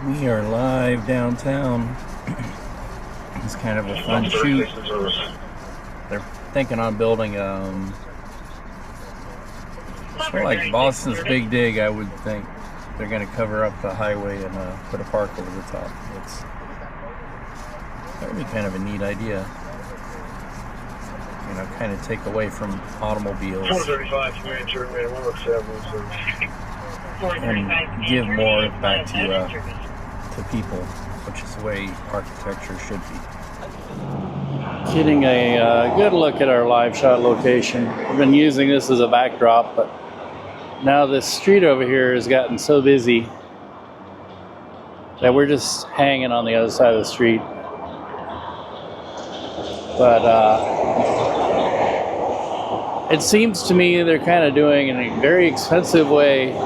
We are live downtown. It's kind of a fun shoot. They're thinking on building sort of like Boston's Big Dig. I would think they're going to cover up the highway and put a park over the top. That would be kind of a neat idea. You know, kind of take away from automobiles and give more back to people, which is the way architecture should be. Getting a good look at our live shot location. We've been using this as a backdrop, but now this street over here has gotten so busy that we're just hanging on the other side of the street. But it seems to me they're kind of doing in a very expensive way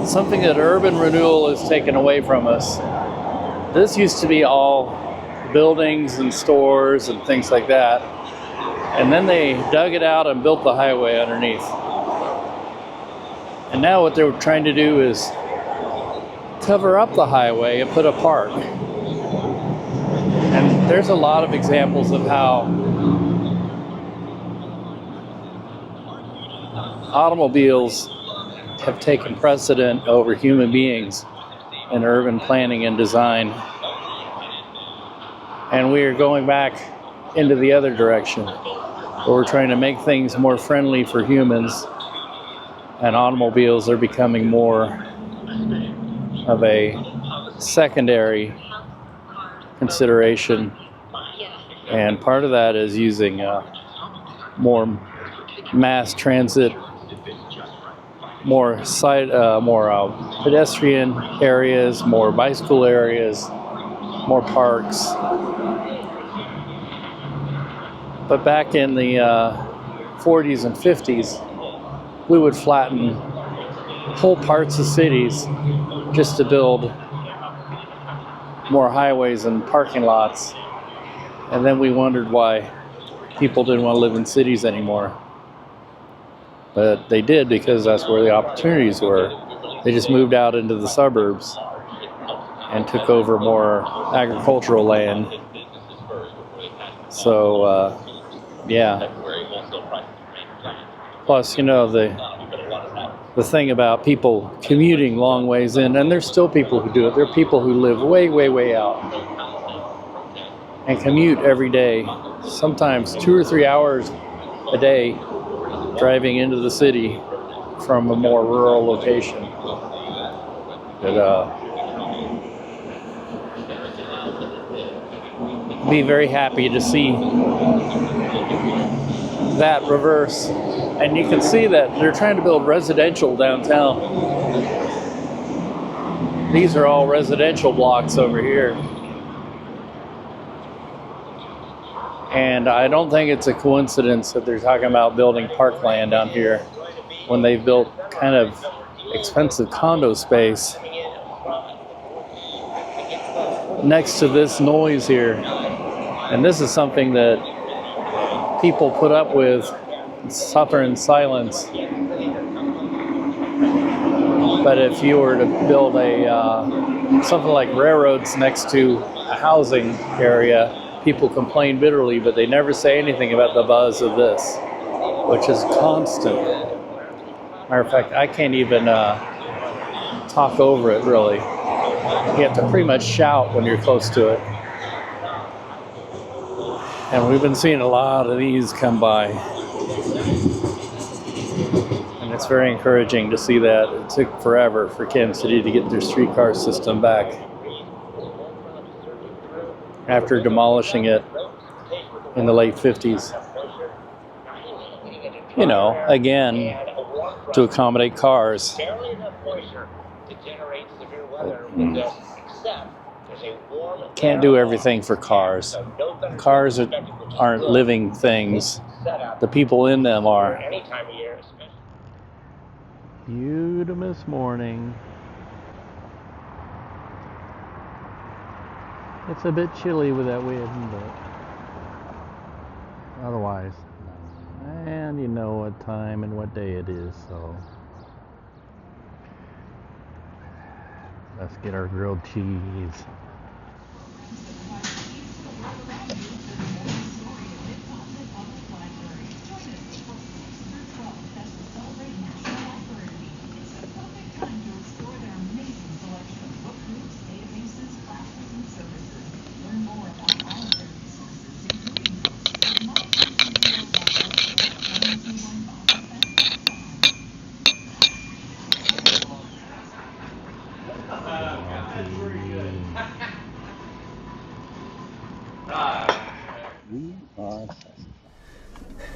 something that urban renewal has taken away from us. This used to be all buildings and stores and things like that, and then they dug it out and built the highway underneath. And now what they're trying to do is cover up the highway and put a park. And there's a lot of examples of how automobiles have taken precedent over human beings in urban planning and design. And we are going back into the other direction, where we're trying to make things more friendly for humans, and automobiles are becoming more of a secondary consideration. And part of that is using more mass transit, more pedestrian areas, more bicycle areas, more parks. But back in the 40s and 50s, we would flatten whole parts of cities just to build more highways and parking lots. And then we wondered why people didn't want to live in cities anymore. But they did, because that's where the opportunities were. They just moved out into the suburbs and took over more agricultural land. So, yeah. Plus, you know, the thing about people commuting long ways in, and there's still people who do it. There are people who live way, way, way out and commute every day, sometimes 2 or 3 hours a day, driving into the city from a more rural location. But be very happy to see that reverse. And you can see that they're trying to build residential downtown. These are all residential blocks over here. And I don't think it's a coincidence that they're talking about building parkland down here when they've built kind of expensive condo space next to this noise here. And this is something that people put up with, suffer in silence. But if you were to build something like railroads next to a housing area, people complain bitterly, but they never say anything about the buzz of this, which is constant. Matter of fact, I can't even talk over it, really. You have to pretty much shout when you're close to it. And we've been seeing a lot of these come by. And it's very encouraging to see that. It took forever for Kansas City to get their streetcar system back after demolishing it in the late 50s. You know, again, to accommodate cars. Can't do everything for cars. Cars aren't living things. The people in them are. Beautiful morning. It's a bit chilly with that wind, but otherwise. And you know what time and what day it is, so Let's get our grilled cheese.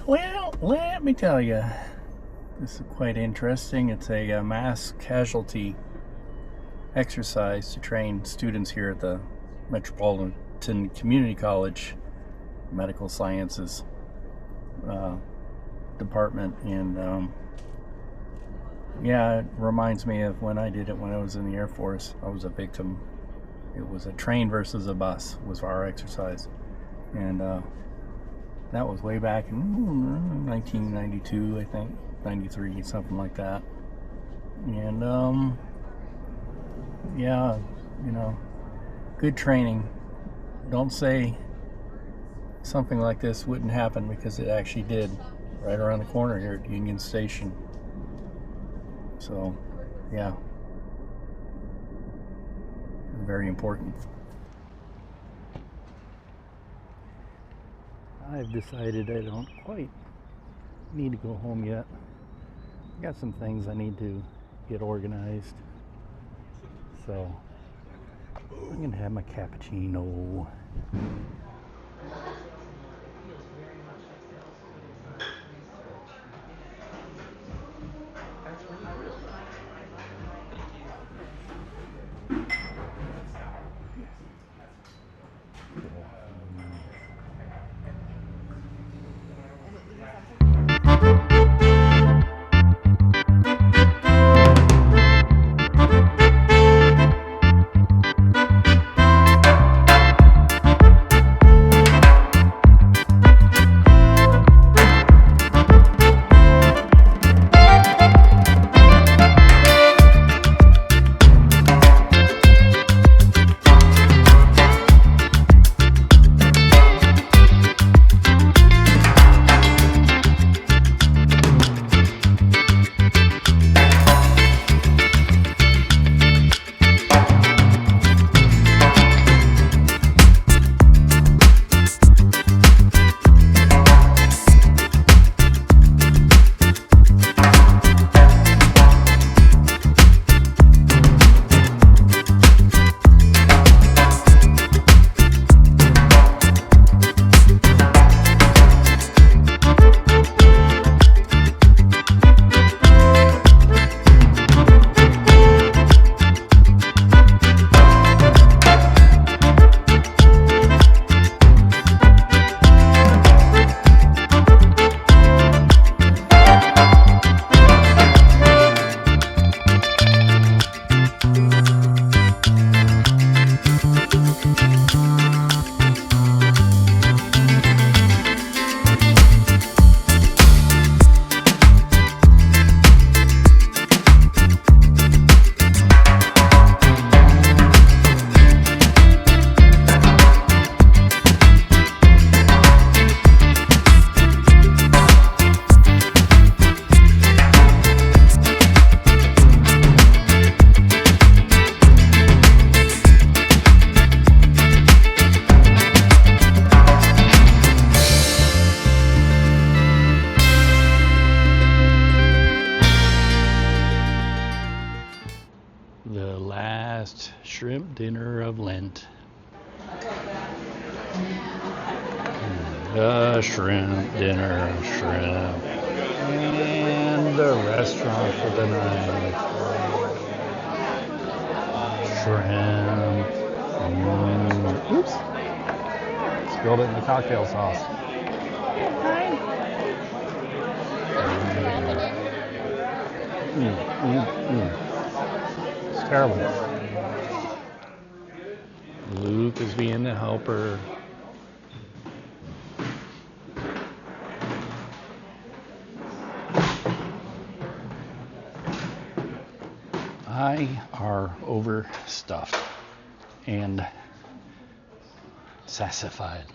Well, let me tell you, this is quite interesting. It's a mass casualty exercise to train students here at the Metropolitan Community College Medical Sciences department, and yeah, it reminds me of when I did it when I was in the Air Force. I was a victim. It was a train versus a bus was our exercise, and that was way back in 1992, I think, 93, something like that. And yeah, you know, good training. Don't say something like this wouldn't happen, because it actually did, right around the corner here at Union Station. So, yeah, very important. I've decided I don't quite need to go home yet. I got some things I need to get organized. So, I'm gonna have my cappuccino. The last shrimp dinner of Lent. The shrimp dinner of shrimp. And the restaurant for the night. Shrimp. Oops. Spilled it in the cocktail sauce. It's terrible. Luke is being the helper. I I are overstuffed and sassified.